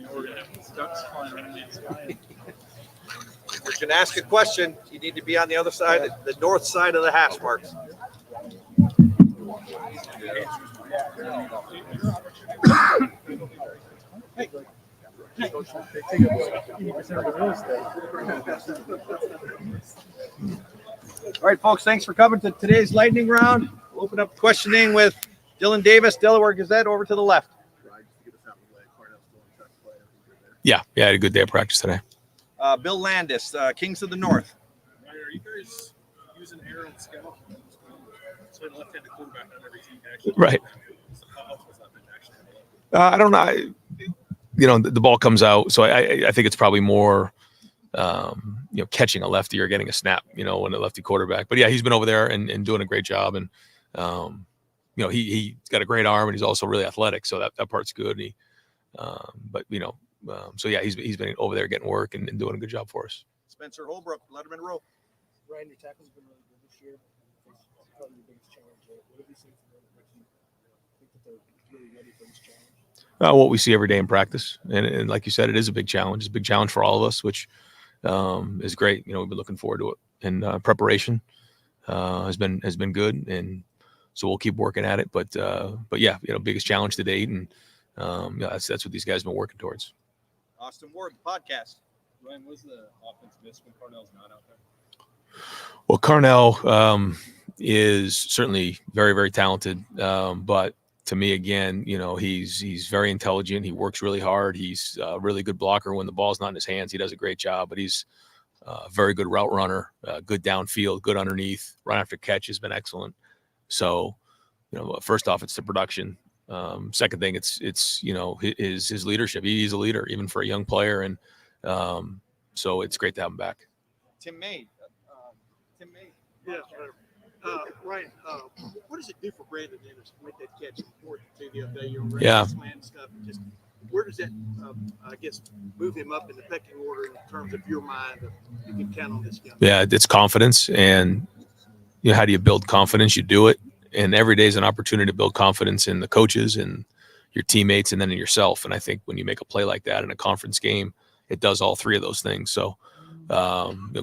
We're going to have ducks flying around in the sky. If you're going to ask a question, you need to be on the other side, the north side of the hash marks. All right, folks, thanks for coming to today's lightning round. We'll open up questioning with Dylan Davis, Delaware Gazette, over to the left. Yeah, I had a good day of practice today. Bill Landis, Kings of the North. Are you guys using air on scout? So left-handed quarterback on every team actually. Right. How helpful has that been actually? I don't know. The ball comes out, so I think it's probably more, catching a lefty or getting a snap, when a lefty quarterback. But yeah, he's been over there and doing a great job, and he's got a great arm, and he's also really athletic, so that part's good. So yeah, he's been over there getting work and doing a good job for us. Spencer Holbrook, Letterman Row. Ryan, your tackles have been really good this year. It's probably the biggest challenge. What have you seen from them that makes you think that they're really ready for this challenge? What we see every day in practice, and like you said, it is a big challenge. It's a big challenge for all of us, which is great. We've been looking forward to it, and preparation has been good, and so we'll keep working at it. But yeah, biggest challenge to date, and that's what these guys have been working towards. Austin Ward, the podcast. Ryan, was the offense miss when Carnell's not out there? Well, Carnell is certainly very, very talented, but to me, again, he's very intelligent. He works really hard. He's a really good blocker when the ball's not in his hands. He does a great job, but he's a very good route runner, good downfield, good underneath. Run after catch has been excellent. So, first off, it's the production. Second thing, it's his leadership. He's a leader, even for a young player, and so it's great to have him back. Tim May. Yeah. Ryan, what does it do for Brandon Inniss to make that catch important to the other day? Slant stuff. Just where does that, move him up in the pecking order in terms of your mind? You can count on this guy. Yeah, it's confidence, and how do you build confidence? You do it, and every day is an opportunity to build confidence in the coaches and your teammates, and then in yourself. And I think when you make a play like that in a conference game, it does all three of those things. So.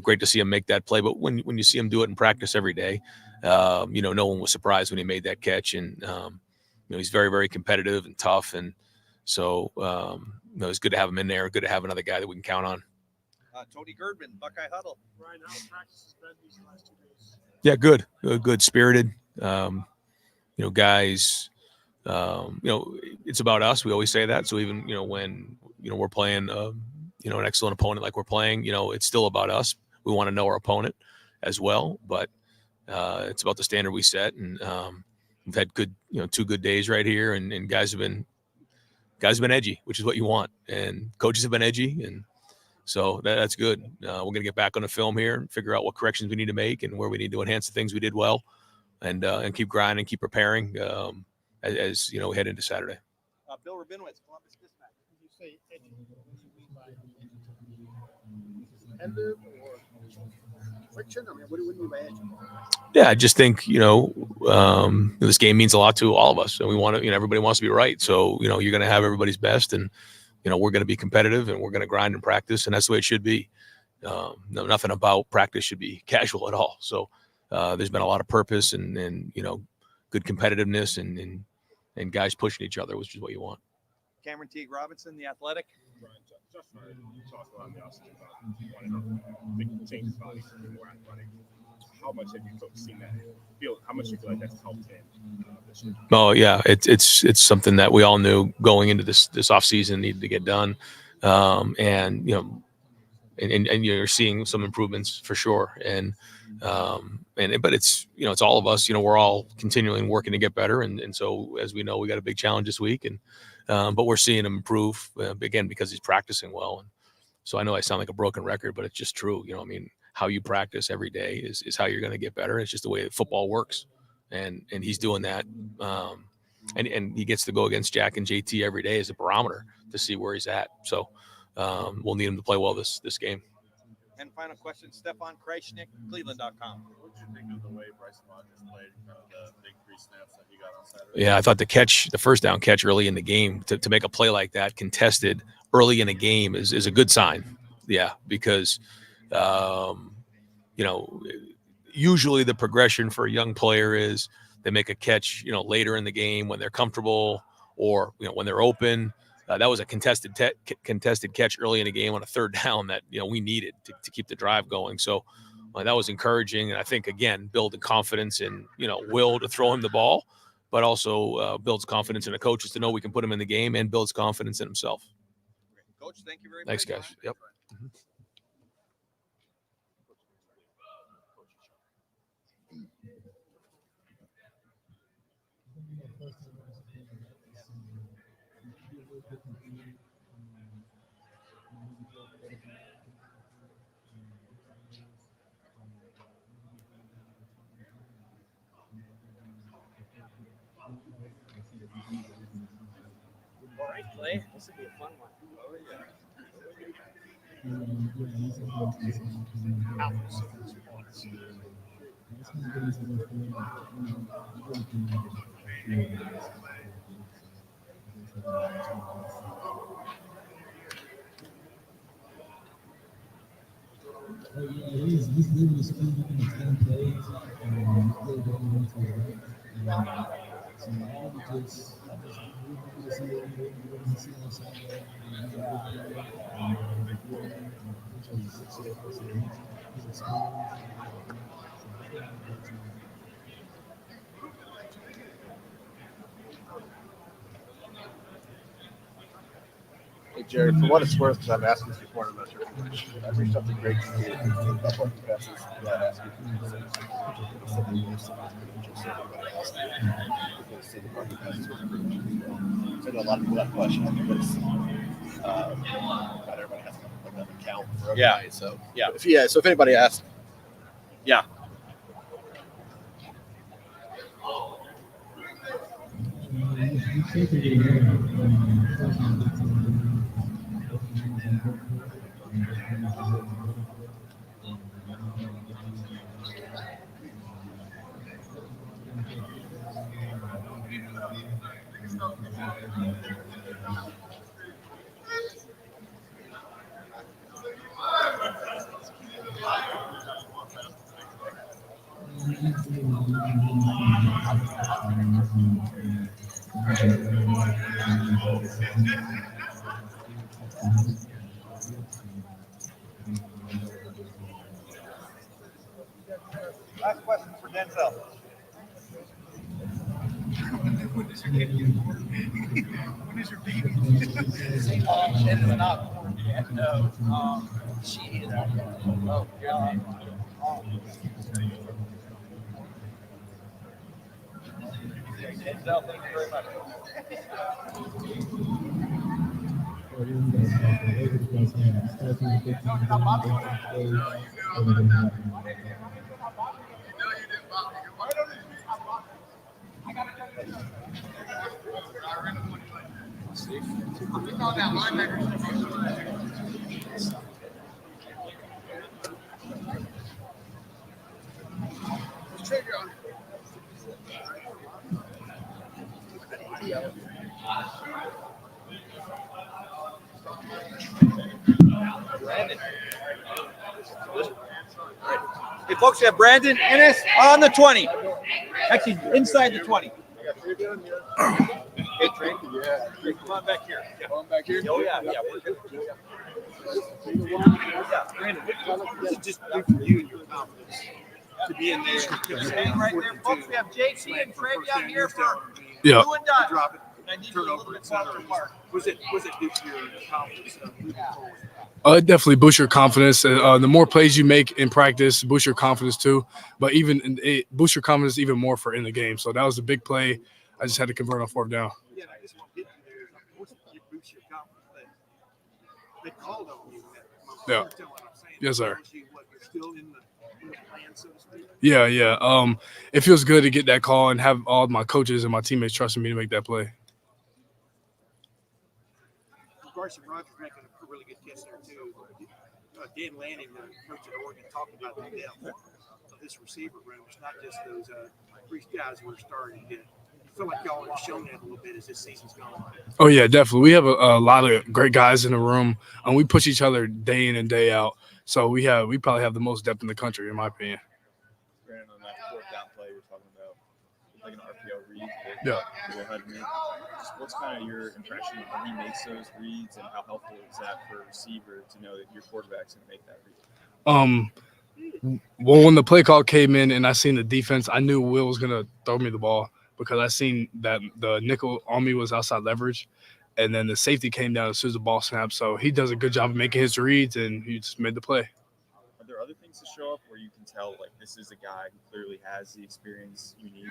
Great to see him make that play, but when you see him do it in practice every day, no one was surprised when he made that catch, and he's very, very competitive and tough, and so it's good to have him in there. Good to have another guy that we can count on. Tony Girdman, Buckeye Huddle. Ryan, how practice has been these last 2 days? Yeah, good, spirited. Guys. It's about us. We always say that. So even when we're playing. An excellent opponent like we're playing, it's still about us. We want to know our opponent as well, but it's about the standard we set. And we've had good, 2 good days right here, and guys have been edgy, which is what you want. And coaches have been edgy, and so that's good. We're going to get back on the film here and figure out what corrections we need to make and where we need to enhance the things we did well, and keep grinding, keep preparing as we head into Saturday. Bill Rabinowitz, Columbus Dispatch. You say edgy. Competitive or friction? What do you imagine? Yeah, I just think this game means a lot to all of us, and we want to. Everybody wants to be right, so you're going to have everybody's best, and we're going to be competitive, and we're going to grind and practice, and that's the way it should be. Nothing about practice should be casual at all. So there's been a lot of purpose and good competitiveness and guys pushing each other, which is what you want. Cameron Teague Robinson, The Athletic. You talked about the offseason about you want to change his body to be more athletic. How much have you folks seen that? How much do you feel like that's helped him this year? Oh yeah, it's something that we all knew going into this offseason needed to get done, and you're seeing some improvements for sure, but it's it's all of us. We're all continuing working to get better, and so as we know, we got a big challenge this week, and but we're seeing him improve again because he's practicing well. And so I know I sound like a broken record, but it's just true. How you practice every day is how you're going to get better. It's just the way football works, and he's doing that. And he gets to go against Jack and JT every day as a barometer to see where he's at. So we'll need him to play well this game. And final question, Stefan Kreisnick, Cleveland.com. What did you think of the way Bryson Rogers played, the big 3 snaps that he got on Saturday? Yeah, I thought the first down catch early in the game to make a play like that, contested early in a game is a good sign. Yeah, because usually the progression for a young player is they make a catch, later in the game when they're comfortable or, when they're open. That was a contested catch early in the game on a third down that, we needed to keep the drive going. So that was encouraging. And I think, again, building confidence in, Will to throw him the ball, but also builds confidence in the coaches to know we can put him in the game and builds confidence in himself. Coach, thank you very Thanks, much. guys. Yep. All right, Clay. This will be a fun one. He's moving the speed in 10 plays and really going into it, right? So I would just see Hey, Jared, for what it's worth, because I've asked this before, I'm not sure if I've reached out to Greg to see if what the best is without asking for the I know a lot of people have questions because not everybody has like an account for everybody. Yeah. So Yeah. So if anybody asks, Yeah. Last question for Denzel. When is your baby? It is not born yet. No. She is. Oh, good. Denzel, thank you very much. Hey, folks, we have Brandon Inniss on the 20. Actually, inside the 20. hey, Trey, Come on back here. come on back here. Oh, yeah. We're good. Yeah, Brandon, this is just good for you and your confidence to be in there. Staying right there, folks. We have JC and Travion here for Yeah. you and Dutch. Drop it. I need you a little bit farther apart. Was it due to your confidence moving forward? It definitely boosts your confidence. The more plays you make in practice boosts your confidence too. But it boosts your confidence even more for in the game. So that was a big play. I just had to convert on fourth down. Yeah, I just want to get you there. Of course, it boosts your confidence. They called on you. Yeah. What I'm saying. Yes, sir. You're still in the plan, so to speak. Yeah. It feels good to get that call and have all my coaches and my teammates trusting me to make that play. Carson Rogers making a really good catch there too. Dan Lanning, the coach at Oregon, talked about the depth of this receiver room. It's not just those three guys who are starting to feel like y'all have shown that a little bit as this season's gone on. Oh yeah, definitely. We have a lot of great guys in the room, and we push each other day in and day out. So we probably have the most depth in the country, in my opinion. Brandon, on that fourth down play you're talking about, like an RPO read. Yeah. Go ahead and just what's kind of your impression of when he makes those reads, and how helpful is that for a receiver to know that your quarterback's going to make that read? Well, when the play call came in and I seen the defense, I knew Will was gonna throw me the ball because I seen that the nickel on me was outside leverage, and then the safety came down as soon as the ball snapped. So he does a good job of making his reads, and he just made the play. Are there other things to show up where you can tell like this is a guy who clearly has the experience you need?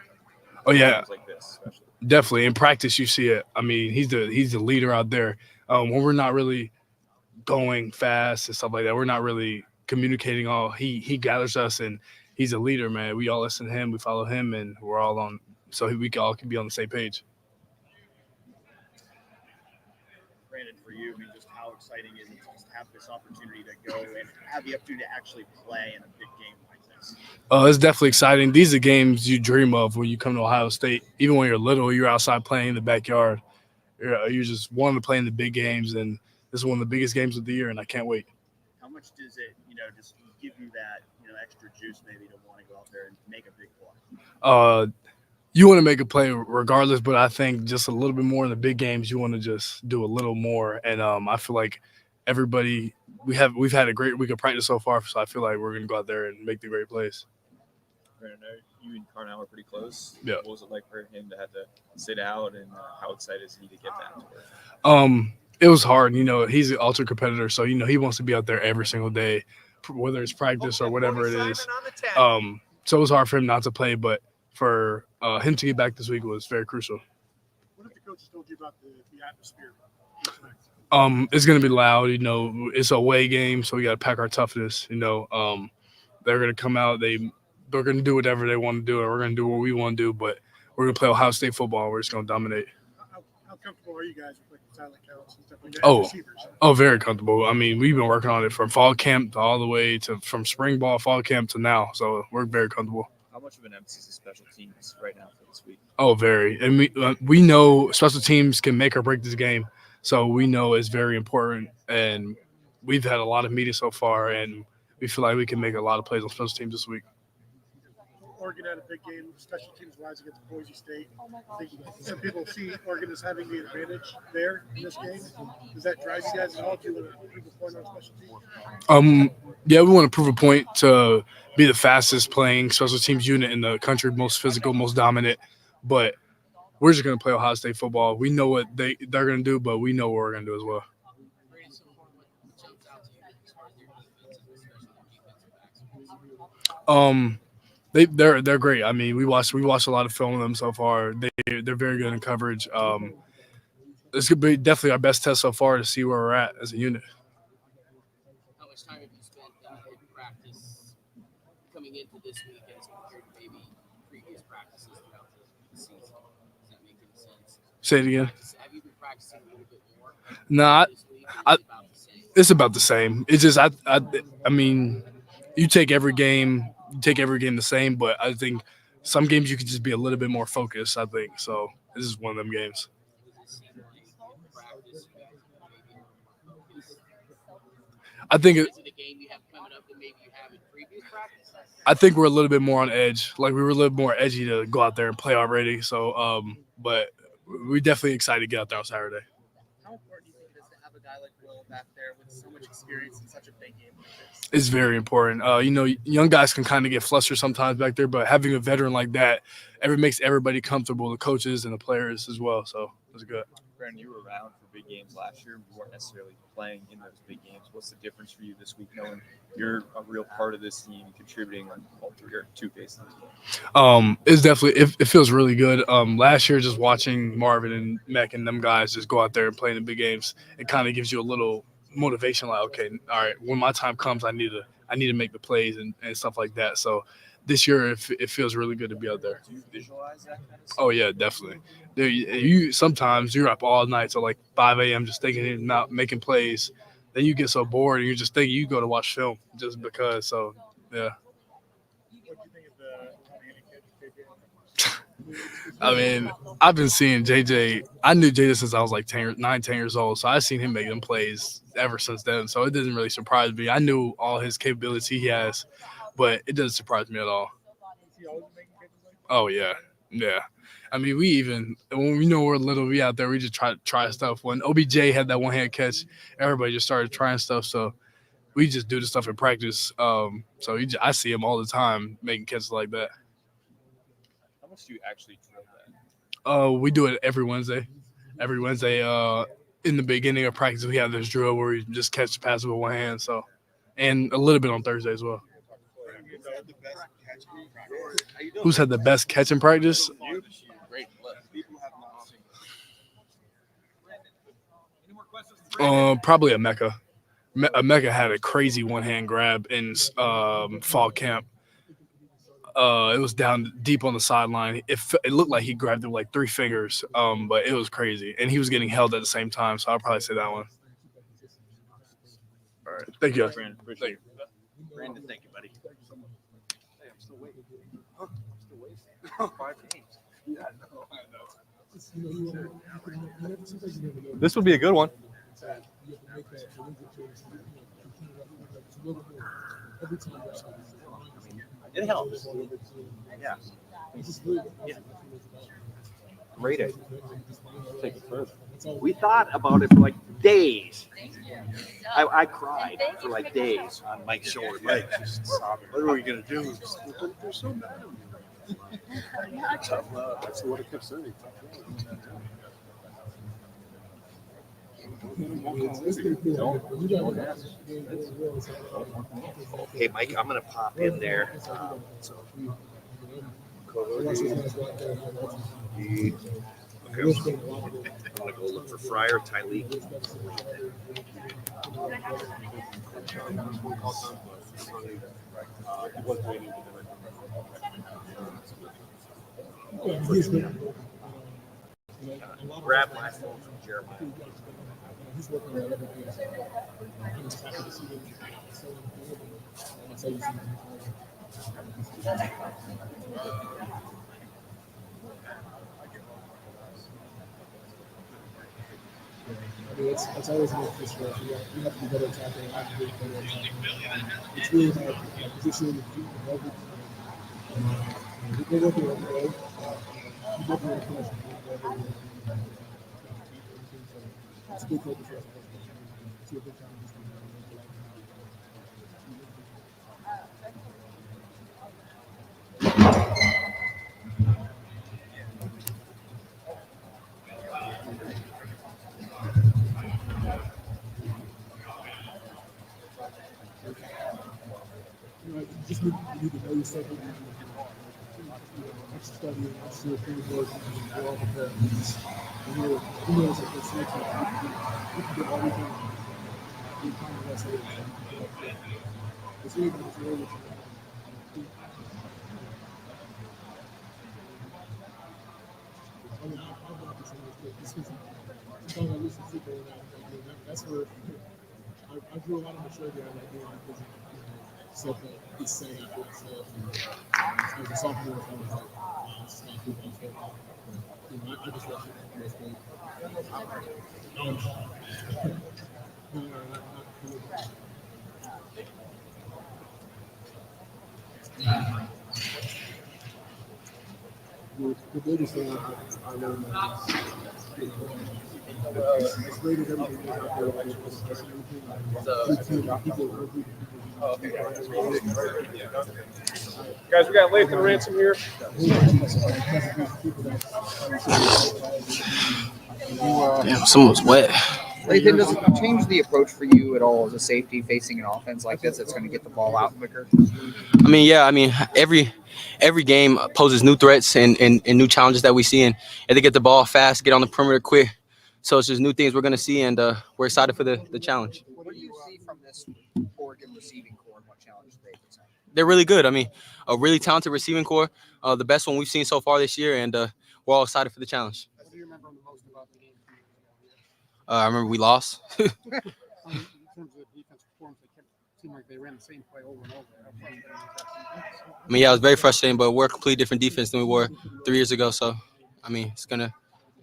Oh yeah, like this, especially. Definitely in practice you see it. I mean, he's the leader out there. When we're not really going fast and stuff like that, we're not really communicating all. He gathers us, and he's a leader, man. We all listen to him, we follow him, and we're all on. So we all can be on the same page. Brandon, for you, I mean, just how exciting is it to just have this opportunity to go and have the opportunity to actually play in a big game like this? It's definitely exciting. These are games you dream of when you come to Ohio State. Even when you're little, you're outside playing in the backyard. You're just wanting to play in the big games, and this is one of the biggest games of the year, and I can't wait. How much does it, just give you that, extra juice maybe to want to go out there and make a big play? You want to make a play regardless, but I think just a little bit more in the big games, you want to just do a little more. And I feel like everybody we've had a great week of practice so far, so I feel like we're going to go out there and make the great plays. Brandon, you and Carnell are pretty close. Yeah. What was it like for him to have to sit out, and how excited is he to get back to work? It was hard. He's an ultra competitor, so he wants to be out there every single day, whether it's practice or whatever it is. So it was hard for him not to play, but for him to get back this week was very crucial. What have the coaches told you about the atmosphere? It's gonna be loud. It's a away game, so we gotta pack our toughness. They're gonna come out. They're gonna do whatever they want to do, and we're gonna do what we want to do. But we're gonna play Ohio State football. We're just gonna dominate. How comfortable are you guys with silent counts and stuff like that? Oh, very comfortable. I mean, we've been working on it from fall camp all the way from spring ball, fall camp to now. So we're very comfortable. How much of an emphasis is special teams right now for this week? Oh, very. And we know special teams can make or break this game. So we know it's very important. And we've had a lot of meetings so far, and we feel like we can make a lot of plays on special teams this week. Oregon had a big game, special teams wise, against Boise State. I think some people see Oregon as having the advantage there in this game. Does that drive you guys at all? Do you want to prove a point on special teams? Yeah, we want to prove a point to be the fastest playing special teams unit in the country, most physical, most dominant. But we're just going to play Ohio State football. We know what they're going to do, but we know what we're going to do as well. They're great. I mean, we watched a lot of film of them so far. They're very good in coverage. This could be definitely our best test so far to see where we're at as a unit. How much time have you spent in practice coming into this week as compared to maybe previous practices throughout the season? Does that make any sense? Say it again. Have you been practicing a little bit more? No, this week, it's about the same. It's just I mean, you take every game the same, but I think some games you can just be a little bit more focused, I think. So this is one of them games. I think I think we're a little bit more on edge. Like we were a little more edgy to go out there and play already. So but we're definitely excited to get out there on Saturday. How important do you think it is to have a guy like Will back there with so much experience in such a big game like this? It's very important. Young guys can kind of get flustered sometimes back there, but having a veteran like that, makes everybody comfortable, the coaches and the players as well. So it's good. Brandon, you were around for big games last year. You weren't necessarily playing in those big games. What's the difference for you this week, knowing you're a real part of this team, contributing on all three or two bases? It's definitely it feels really good. Last year, just watching Marvin and Mac and them guys just go out there and play in the big games, it kind of gives you a little motivation. Like, okay, all right, when my time comes, I need to make the plays and stuff like that. So this year, it feels really good to be out there. Do you visualize that kind of stuff? Oh yeah, definitely. Dude, sometimes you're up all night till like 5 a.m. just thinking and not making plays. Then you get so bored and you're just thinking you go to watch film just because. So yeah. What do you think of the I mean, I've been seeing JJ. I knew JJ since I was like 10 years old. So I've seen him making plays ever since then. So it doesn't really surprise me. I knew all his capabilities he has, but it doesn't surprise me at all. Oh, yeah. Yeah. I mean, when we know we're little, we out there, we just try stuff. When OBJ had that one-hand catch, everybody just started trying stuff. So we just do the stuff in practice. I see him all the time making catches like that. How much do you actually drill that? We do it every Wednesday. Every Wednesday, in the beginning of practice, we have this drill where we just catch the pass with one hand. So, and a little bit on Thursday as well. Who's had the best catch in practice? Probably Emeka. Emeka had a crazy one-hand grab in fall camp. It was down deep on the sideline. It looked like he grabbed it with like 3 fingers, but it was crazy. And he was getting held at the same time, so I'll probably say that one. All right. Thank you. Brandon, appreciate it. Brandon, thank you, buddy. Hey, I'm still waiting. Huh? I'm still waiting. 5 games. Yeah, I know. This would be a good one. It helps. Yeah. Yeah. Rate it. Take it further. We thought about it for like days. I cried for like days on Mike's shoulder. Mike just sobbing. What are we gonna do? They're so mad at me. That's what it kept saying. Hey, Mike, I'm gonna pop in there. I'm gonna go look for Fryar, Tylee. Grab my phone from Jeremiah. He's working on everything. I'm just happy to see him. I mean, it's always an interest for us. We have to be better attacking. I have to be better attacking. It's really hard. Positioning the feet and leverage. We're working on the way. We're working on the finish. It's a good focus for us. It's a good challenge. You just need to know yourself. Study, see what things go all the time. You know, it's a selection. You can do everything. You kind of that's it. It's really good to know what you I mean, I'll have to say this. Sometimes I listen to people and that's where I grew a lot of maturity out of that game because of stuff that he's saying after himself. As a sophomore, I was like, this is not good. I just watched it for the most part. The biggest thing I learned is it's rated everything out there. Guys, we got Lathan Ransom here. Damn, someone's wet. Lathan, does it change the approach for you at all as a safety facing an offense like this that's going to get the ball out quicker? I mean, yeah. I mean, every game poses new threats and new challenges that we see, and they get the ball fast, get on the perimeter quick. So it's just new things we're going to see, and we're excited for the challenge. What do you see from this Oregon receiving core and what challenges they present? They're really good. I mean, a really talented receiving core, the best one we've seen so far this year, and we're all excited for the challenge. What do you remember the most about the game? I remember we lost. In terms of the defense performance, they kept seemed like they ran the same play over and over. How frustrating was that? I mean, yeah, it was very frustrating, but we're a completely different defense than we were 3 years ago. So, I mean,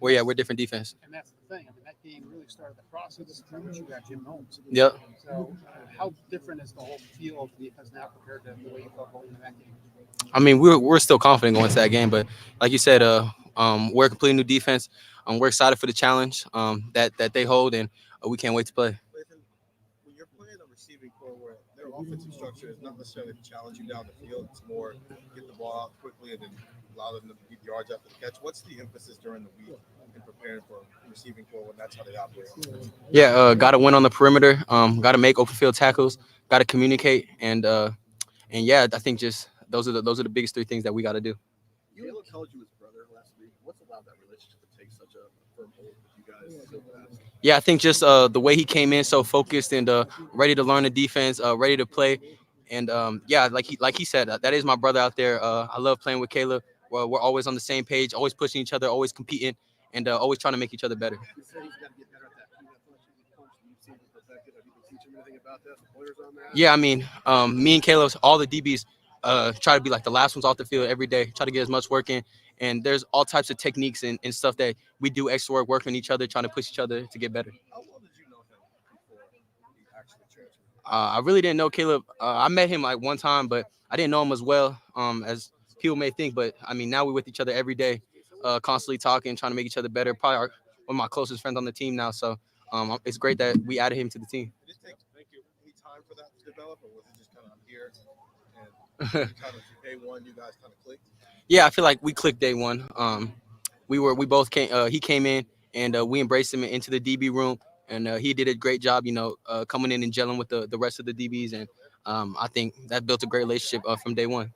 we're different defense. And that's the thing. I mean, that game really started the process once you got Jim Holmes. Yep. So, how different is the whole feel of the defense now compared to the way you felt going into that game? I mean, we're still confident going into that game, but like you said, we're a completely new defense. We're excited for the challenge that they hold, and we can't wait to play. Lathan, when you're playing a receiving core where their offensive structure is not necessarily to challenge you down the field, it's more get the ball out quickly and then allow them to beat yards after the catch. What's the emphasis during the week in preparing for receiving core when that's how they operate? Yeah, got to win on the perimeter. Got to make open field tackles. Got to communicate, and yeah, I think just those are the biggest three things that we got to do. Caleb called you his brother last week. What's allowed that relationship to take such a firm hold with you guys so fast? Yeah, I think just the way he came in so focused and ready to learn the defense, ready to play, and yeah, like he said, that is my brother out there. I love playing with Caleb. We're always on the same page, always pushing each other, always competing, and always trying to make each other better. He said he's got to get better at that peanut punch. You've seen him perfected. Have you been teaching him anything about that? Some pointers on that? Yeah, I mean, me and Caleb, all the DBs, try to be like the last ones off the field every day. Try to get as much work in, and there's all types of techniques and stuff that we do extra work, working each other, trying to push each other to get better. How well did you know him before he actually transferred? I really didn't know Caleb. I met him like one time, but I didn't know him as well as people may think. But I mean, now we're with each other every day, constantly talking, trying to make each other better. Probably one of my closest friends on the team now. So it's great that we added him to the team. Did it take any time for that to develop, or was it just kind of I'm here and kind of day one you guys kind of clicked? Yeah, I feel like we clicked day one. We both came. He came in and we embraced him into the DB room, and he did a great job. Coming in and gelling with the rest of the DBs, and I think that built a great relationship from day one.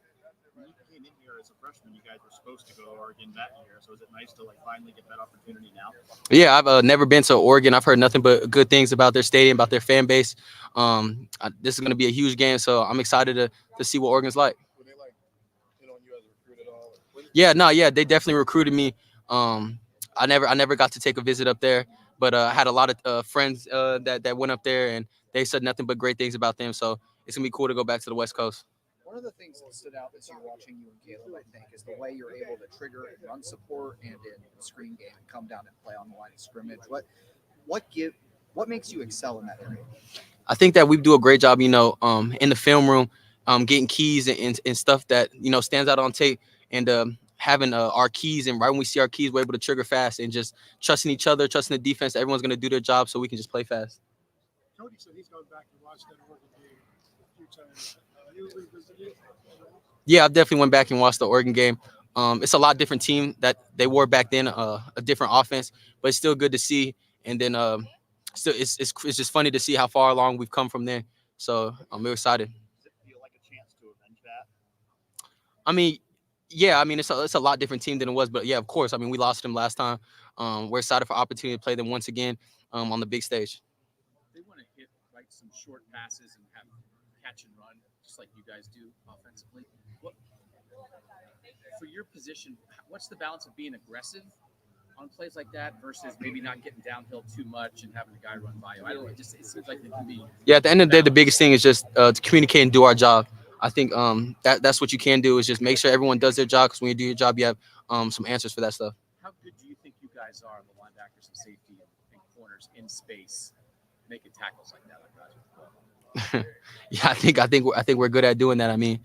When you came in here as a freshman, you guys were supposed to go to Oregon that year. So is it nice to finally get that opportunity now? Yeah, I've never been to Oregon. I've heard nothing but good things about their stadium, about their fan base. This is going to be a huge game, so I'm excited to see what Oregon's like. Were they hit on you as a recruit at all? Yeah, they definitely recruited me. I never got to take a visit up there, but I had a lot of friends that went up there, and they said nothing but great things about them. So it's gonna be cool to go back to the West Coast. One of the things that stood out this year watching you and Caleb, I think, is the way you're able to trigger and run support and in screen game and come down and play on the line of scrimmage. What makes you excel in that area? I think that we do a great job, in the film room, getting keys and stuff that stands out on tape, and having our keys. And right when we see our keys, we're able to trigger fast and just trusting each other, trusting the defense. Everyone's going to do their job, so we can just play fast. Cody said he's going back and watched that Oregon game a few times. You revisited it? Yeah, I definitely went back and watched the Oregon game. It's a lot different team that they were back then, a different offense, but it's still good to see. And then still, it's just funny to see how far along we've come from there. So we're excited. Does it feel like a chance to avenge that? I mean, yeah, it's a lot different team than it was, but yeah, of course. I mean, we lost them last time. We're excited for opportunity to play them once again on the big stage. They want to hit some short passes and have catch and run, just like you guys do offensively. For your position, what's the balance of being aggressive on plays like that versus maybe not getting downhill too much and having a guy run by you? I don't know. It seems like it can be. Yeah, at the end of the day, the biggest thing is just to communicate and do our job. I think that's what you can do is just make sure everyone does their job, because when you do your job, you have some answers for that stuff. How good do you think you guys are, the linebackers and safety and corners in space, making tackles like that? Yeah, I think we're good at doing that. I mean,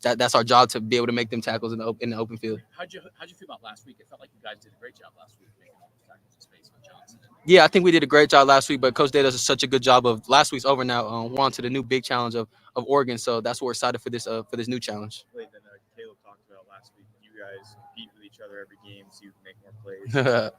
that's our job, to be able to make them tackles in the open field. How'd you feel about last week? It felt like you guys did a great job last week making all those tackles in space on Johnson. Yeah, I think we did a great job last week, but Coach Day does such a good job of last week's over now. We're on to the new big challenge of Oregon, so that's what we're excited for this new challenge. Lathan, Caleb talked about last week. You guys compete with each other every game, so you can make more plays.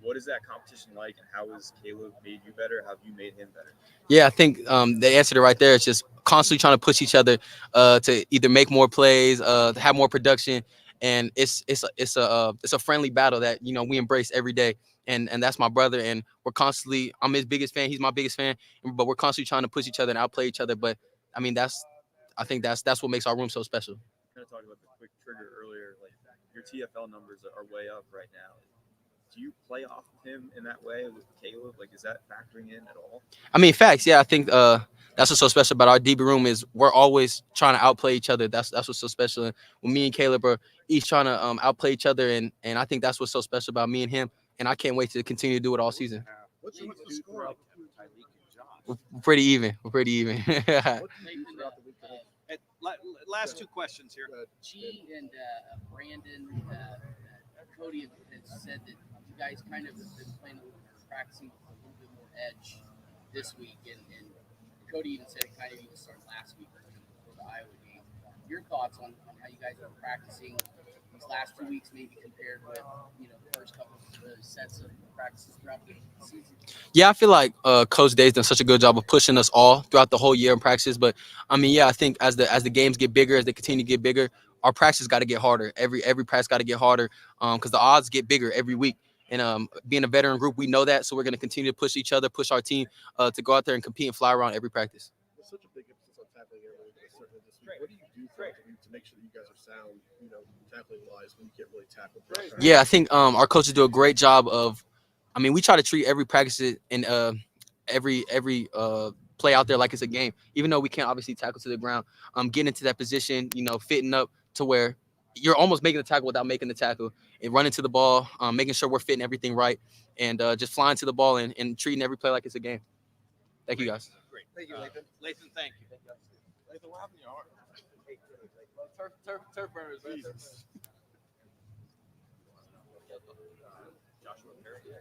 What is that competition like, and how has Caleb made you better? How have you made him better? Yeah, I think they answered it right there. It's just constantly trying to push each other to either make more plays, to have more production, and it's a friendly battle that we embrace every day. And that's my brother, and we're constantly. I'm his biggest fan. He's my biggest fan, but we're constantly trying to push each other and outplay each other. But I mean, I think that's what makes our room so special. Kind of talked about the quick trigger earlier. Like your TFL numbers are way up right now. do you play off of him in that way with Caleb? Like, is that factoring in at all? I mean, facts. Yeah, I think that's what's so special about our DB room is we're always trying to outplay each other. That's what's so special. And when me and Caleb are each trying to outplay each other, and I think that's what's so special about me and him. And I can't wait to continue to do it all season. What's the score? We're pretty even. We're pretty even. Last two questions here. G and Brandon, Cody have said that you guys kind of have been playing practicing a little bit more edge this week, and Cody even said it kind of even started last week for the Iowa game. Your thoughts on how you guys are practicing these last 2 weeks, maybe compared with the first couple of sets of practices throughout the season? Yeah, I feel like Coach Day's done such a good job of pushing us all throughout the whole year in practice. But I mean, yeah, I think as the games get bigger, as they continue to get bigger, our practice got to get harder. Every practice got to get harder because the odds get bigger every week. And being a veteran group, we know that, so we're going to continue to push each other, push our team to go out there and compete and fly around every practice. There's such a big emphasis on tackling early, certainly this week. What do you do to make sure that you guys are sound, tackling wise when you can't really tackle? Yeah, I think our coaches do a great job of. I mean, we try to treat every practice and every play out there like it's a game. Even though we can't obviously tackle to the ground, getting into that position, fitting up to where you're almost making the tackle without making the tackle, and running to the ball, making sure we're fitting everything right, and just flying to the ball and treating every play like it's a game. Thank you, guys. Great. Thank you, Lathan. Lathan, thank you. Lathan, what happened to your arm? Turf burners. Jesus. Joshua Perry. Yeah.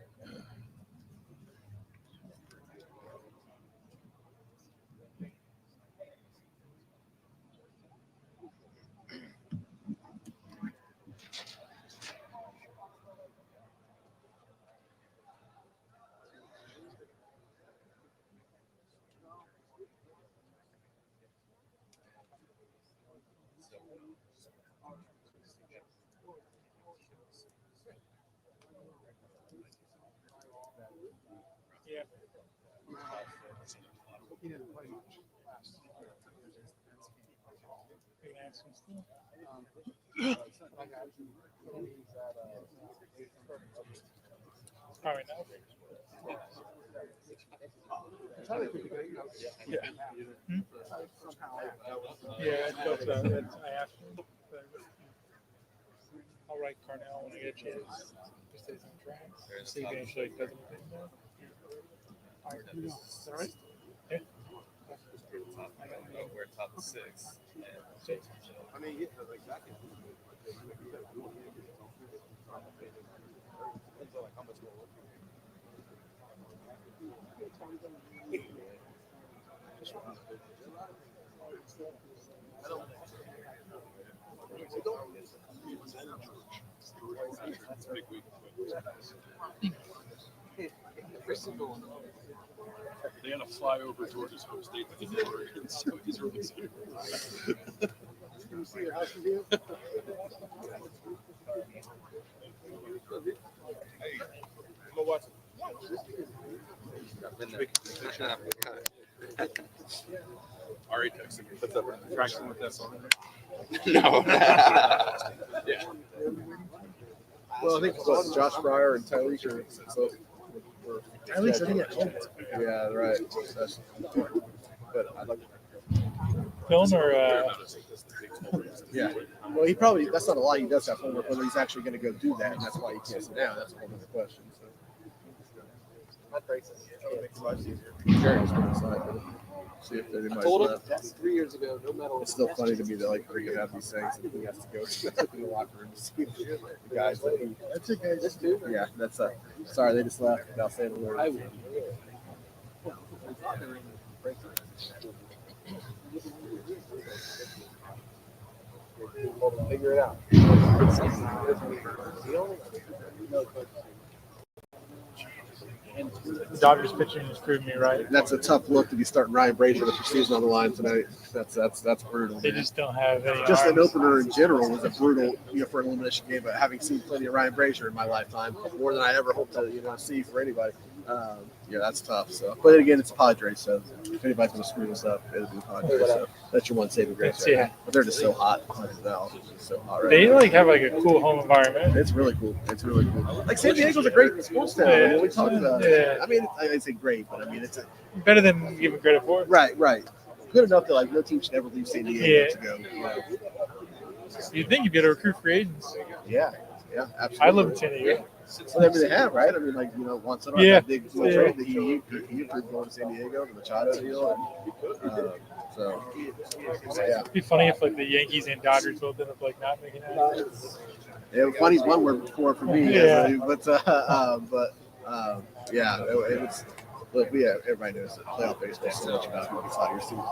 He didn't play much last year. All right, now. Yeah. Yeah, I asked him. I'll write Carnell when I get a chance. He stays on track. See if he actually does anything now. All right, all right. Yeah. We're top of 6. I mean, yeah, exactly. How much more? That's a big week. They had to fly over Georgia's home state to get Oregon, so he's really excited. Can you see your house from here? Hey, I'm gonna watch it. Ari texted me. What's up? Practicing with that song. No. Yeah. Well, I think Josh Fryar and Tyreek are both. Tyreek's sitting at home. Yeah, right. But I'd like Film or yeah. Well, he probably that's not a lie. He does have homework, whether he's actually going to go do that, and that's why he can't sit down. That's a whole other question. So. Jerry's going to decide. See if there's anybody left. 3 years ago, no medal. It's still funny to me that like we have these things and he has to go in the locker room to see the guys. That he, that's okay. Just do. Yeah, that's sorry they just left without saying a word. Figure it out. The Dodgers pitching just proved me right. That's a tough look to be starting Ryan Brazier with your season on the line tonight. That's brutal. They man. just don't have any Just an arms. opener in general was a brutal, for an elimination game. But having seen plenty of Ryan Brazier in my lifetime, more than I ever hope to, see for anybody. That's tough. So, but again, it's Padres. So, if anybody's going to screw this up, it'll be Padres. So that's your one saving grace. Right? Yeah. But they're just so hot. It's so hot right They now. have a cool home environment. It's really cool. Like San Diego's a great sports town. I mean, we talked about it. I mean, I say great, but I mean it's better than giving credit for. Right. Good enough that no team should ever leave San Diego to go. You'd think you'd be able to recruit free agents. Yeah, absolutely. I live in San Diego. Well, they have, right? I mean, once in that big trade that he approved going to San Diego, the Machado deal. It'd be funny if the Yankees and Dodgers both ended up not making it. Yeah, funny's one word for me. Yeah. It was. Look, everybody knows that playoff baseball is so much about who gets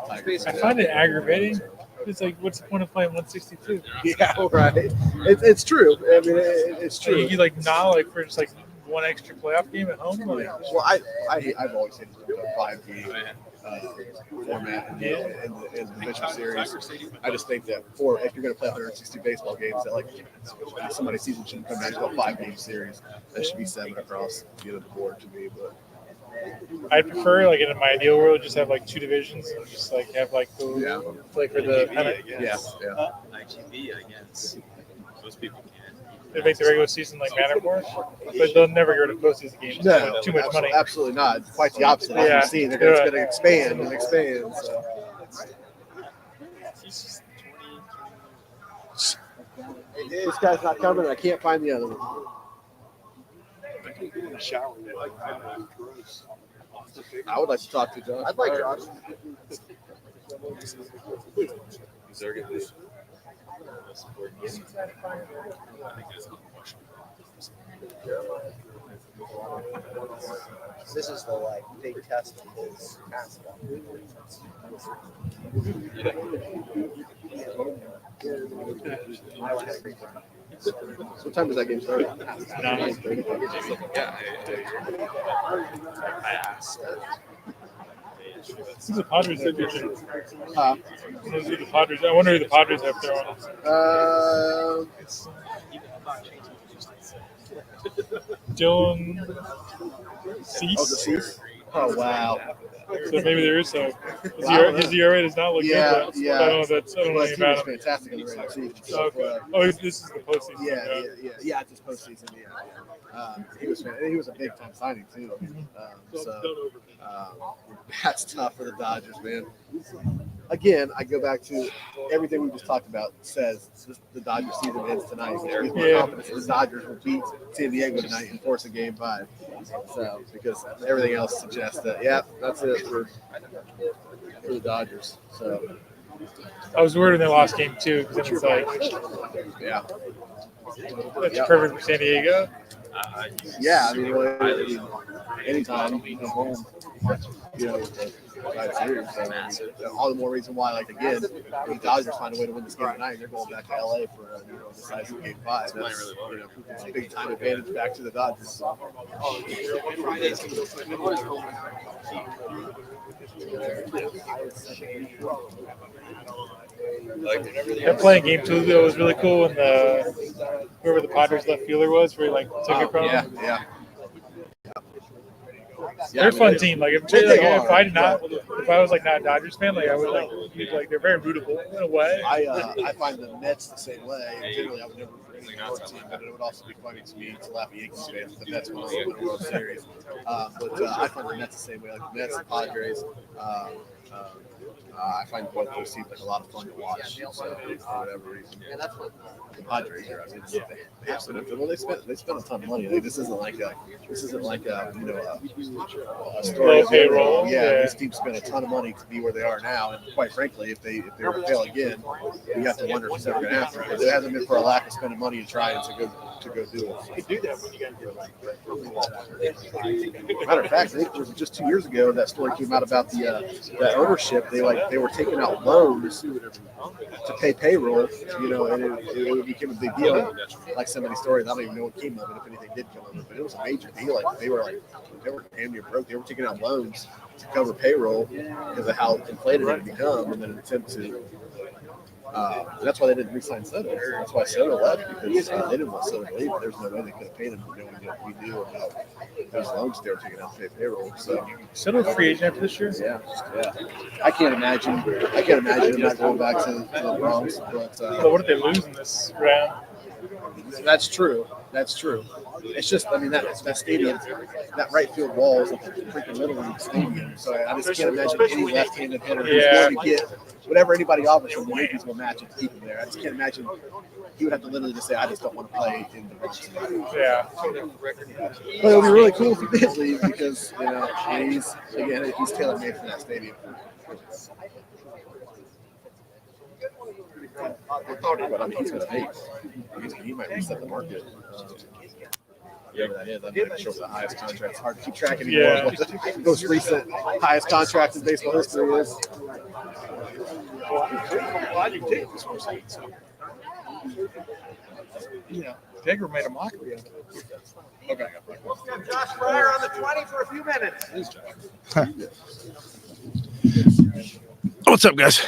Tigers. I find it aggravating. It's like, what's the point of playing 162? Yeah, right. It's true. I mean, it's true. You for just one extra playoff game at home. Well, I've always hated the 5-game format in the division series. I just think that if you're going to play 160 baseball games, that somebody's season shouldn't come down to a 5-game series. That should be 7 across the board to me, but. I'd prefer, in my ideal world, just have 2 divisions and just have the play for the pennant. Yeah. IGB, I guess. Most people can. They make the regular season matter more, but they'll never go to postseason games. No, too much money. Absolutely not. Quite the opposite. As you've seen, it's going to expand and expand. So. This guy's not coming. I can't find the other one. I would like to talk to Josh. I'd like Josh. This is the big test of his basketball. What time does that game start? 9:30. Who's the Padres that pitching? Who's the Padres? I wonder who the Padres have throwing. Dylan Cease. Oh, wow. So maybe there is some. His ERA does not look good. Yeah. I don't know if that's. I don't know anything about him. Fantastic in the regular season. Okay. This is the postseason. Yeah. It's his postseason. He was a big time signing too. That's tough for the Dodgers, man. Again, I go back to everything we just talked about. Says the Dodgers season ends tonight. There's more confidence that the Dodgers will beat San Diego tonight and force a Game 5. So because everything else suggests that, that's it for the Dodgers. So I was worried when they lost Game 2 because it's that's perfect for San Diego. Anytime you come home, series. So, all the more reason why, again, the Dodgers find a way to win this game tonight. They're going back to LA for a decisive Game 5. That's a big time advantage back to the Dodgers. That playing Game 2 though was really cool, and whoever the Padres left fielder was, where he took it from. Yeah. They're a fun team. If I was not a Dodgers fan, I would they're very rootable in a way. I find the Mets the same way. Generally, I would never root for any New York team, but it would also be funny to me to laugh at Yankees fans if the Mets won the World Series. But I find the Mets the same way. The Mets, the Padres. I find both those teams a lot of fun to watch. So, for whatever reason, the Padres here. They spent a ton of money. This isn't like a story payroll. These teams spent a ton of money to be where they are now. And quite frankly, if they were to fail again, you have to wonder if it's ever going to happen, because it hasn't been for a lack of spending money and trying to go do it. You do that when you get Matter of fact, I think it was just 2 years ago that story came out about that ownership. They they were taking out loans to pay payroll, and it became a big deal. Like some of these stories, I don't even know what came of it, if anything did come of it, but it was a major deal. They were damn near broke. They were taking out loans to cover payroll because of how inflated it had become, and then an attempt to. That's why they didn't re-sign Soto. That's why Soto left, because they didn't want Soto to leave. There's no way they could have paid him for knowing what we do about those loans they were taking out to pay payroll. So Soto free agent after this year? Yeah. I can't imagine him not going back to the Bronx. But what if they lose in this round? That's true. It's just, that stadium, that right field wall is like a freaking Little League stadium. So I just can't imagine any left-handed hitter who's going to get whatever anybody offers him. The Yankees will match it to keep him there. I just can't imagine he would have to literally just say, "I just don't want to play in the Bronx." Yeah. But it would be really cool if he did leave, because he's tailor-made for that stadium. But he's going to make. He might reset the market. Whatever that is, I'm not sure what the highest contract. It's hard to keep track anymore. Yeah. What the most recent highest contract in baseball history is. Yeah. Jagger made a mockery of it. Okay. Josh Fryar on the 20 for a few minutes. What's up, guys?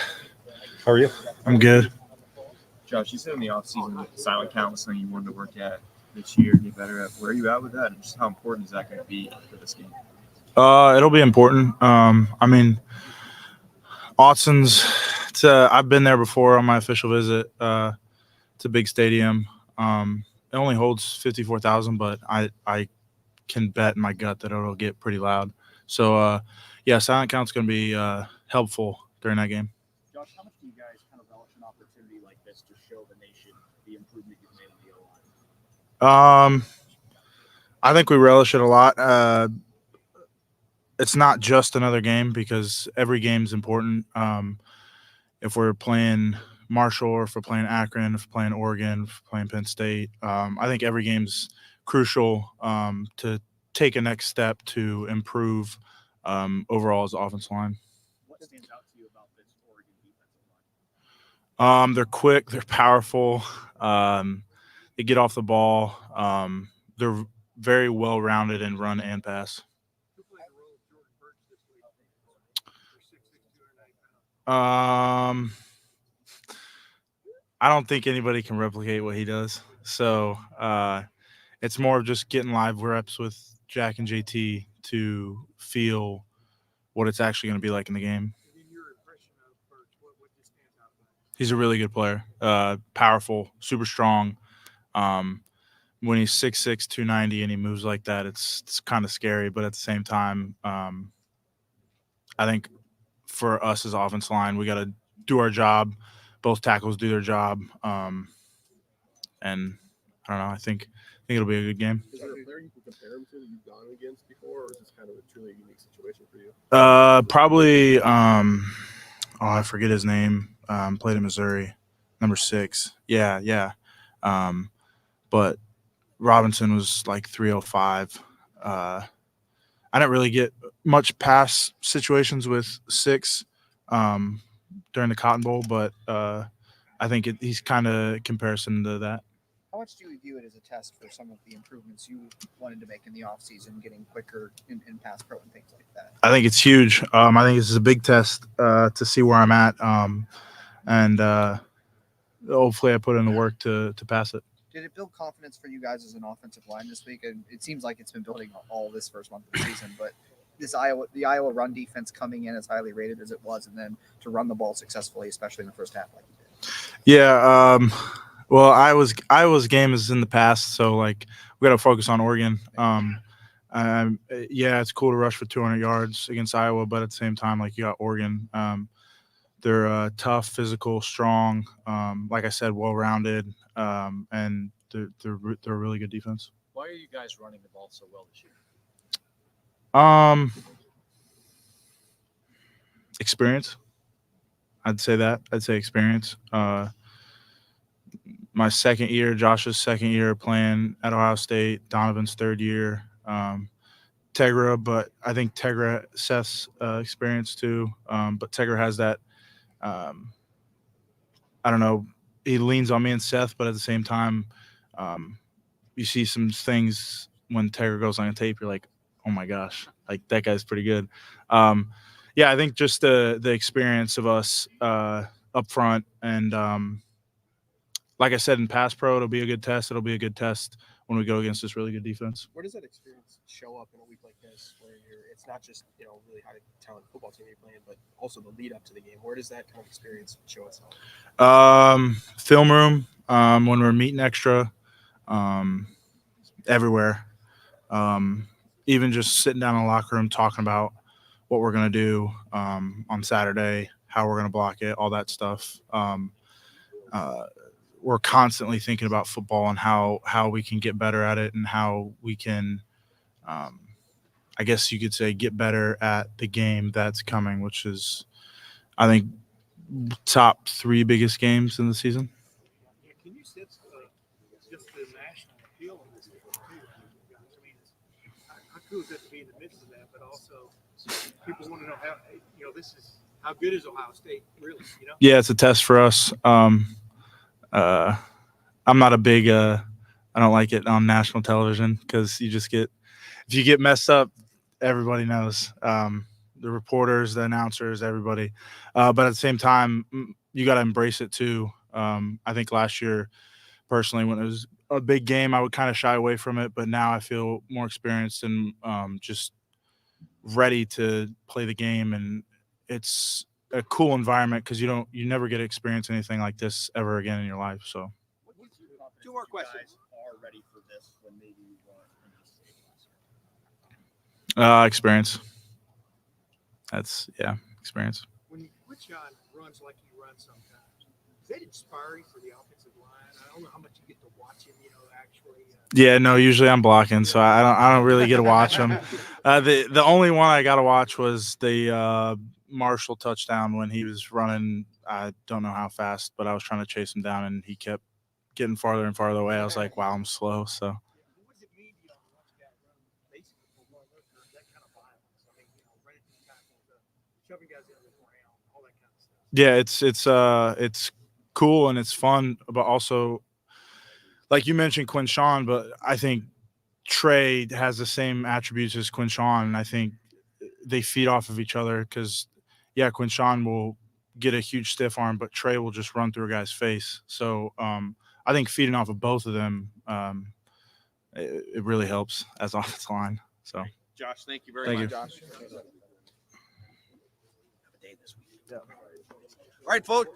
How are you? I'm good. Josh, you said in the offseason silent count was something you wanted to work at this year, get better at. Where are you at with that, and just how important is that going to be for this game? It'll be important. Autzon's. I've been there before on my official visit. It's a big stadium. It only holds 54,000, but I can bet in my gut that it'll get pretty loud. So, silent count's going to be helpful during that game. Josh, how much do you guys kind of relish an opportunity like this to show the nation the improvement you've made in the O-line? I think we relish it a lot. It's not just another game, because every game's important. If we're playing Marshall, or if we're playing Akron, if we're playing Oregon, if we're playing Penn State, I think every game's crucial to take a next step to improve overall as the offensive line. What stands out to you about this Oregon defensive line? They're quick, they're powerful, they get off the ball. They're very well-rounded in run and pass. I don't think anybody can replicate what he does. So it's more of just getting live reps with Jack and JT to feel what it's actually going to be like in the game. He's a really good player, powerful, super strong. When he's 6'6", 290, and he moves like that, it's kind of scary. But at the same time, I think for us as offensive line, we got to do our job. Both tackles do their job. And I don't know. I think it'll be a good game. Is there a player you can compare him to that you've gone against before, or is this kind of a truly unique situation for you? Probably. I forget his name. Played in Missouri, number 6. Yeah. But Robinson was like 305. I didn't really get much pass situations with 6 during the Cotton Bowl, but I think he's kind of comparison to that. How much do you view it as a test for some of the improvements you wanted to make in the offseason, getting quicker in pass pro and things like that? I think it's huge. I think this is a big test to see where I'm at, and hopefully I put in the work to pass it. Did it build confidence for you guys as an offensive line this week? And it seems like it's been building all this first month of the season, but the Iowa run defense coming in as highly rated as it was, and then to run the ball successfully, especially in the first half, like you did. Yeah. Well, Iowa's game is in the past, so like we got to focus on Oregon. It's cool to rush for 200 yards against Iowa, but at the same time, like you got Oregon. They're tough, physical, strong. Like I said, well-rounded, and they're a really good defense. Why are you guys running the ball so well this year? Experience. I'd say that. I'd say experience. My second year, Josh's second year playing at Ohio State, Donovan's third year. Tegra, but I think Tegra Seth's experience too. But Tegra has that. I don't know. He leans on me and Seth, but at the same time, you see some things when Tegra goes on a tape. You're like, oh my gosh, like that guy's pretty good. Yeah, I think just the experience of us up front, and like I said in pass pro, it'll be a good test. It'll be a good test when we go against this really good defense. Where does that experience show up in a week like this, where it's not just really high talent football team you're playing, but also the lead up to the game? Where does that kind of experience show itself? Film room, when we're meeting extra, everywhere. Even just sitting down in the locker room talking about what we're going to do on Saturday, how we're going to block it, all that stuff. We're constantly thinking about football and how we can get better at it, and how we can, I guess you could say, get better at the game that's coming, which is, I think, top 3 biggest games in the season. Yeah, can you sense just the national appeal of this too? I mean, how cool is it to be in the midst of that? But also, people want to know how good is Ohio State really? Yeah, it's a test for us. I'm not a big I don't like it on national television, because if you get messed up, everybody knows. The reporters, the announcers, everybody. But at the same time, you got to embrace it too. I think last year, personally, when it was a big game, I would kind of shy away from it. But now I feel more experienced and just ready to play the game. And it's a cool environment, because you never get to experience anything like this ever again in your life. So. 2 more questions. Are ready for this when maybe you weren't in the state last year? Experience. That's experience. When you put John runs like he runs sometimes, is that inspiring for the offensive line? I don't know how much you get to watch him, actually. Yeah, no, usually I'm blocking, so I don't really get to watch them. The only one I got to watch was the Marshall touchdown, when he was running. I don't know how fast, but I was trying to chase him down, and he kept getting farther and farther away. I was like, wow, I'm slow. So. What does it mean, to watch a guy run basically for 1 hour, that kind of violence? I mean, running through tackles, shoving guys into the ground, all that kind of stuff. Yeah, it's cool and it's fun, but also, like you mentioned, Quinshawn, but I think Trey has the same attributes as Quinshawn, and I think they feed off of each other, because, Quinshawn will get a huge stiff arm, but Trey will just run through a guy's face. So I think feeding off of both of them, it really helps as offensive line. So, Josh, thank you very much. Josh. All right, folks.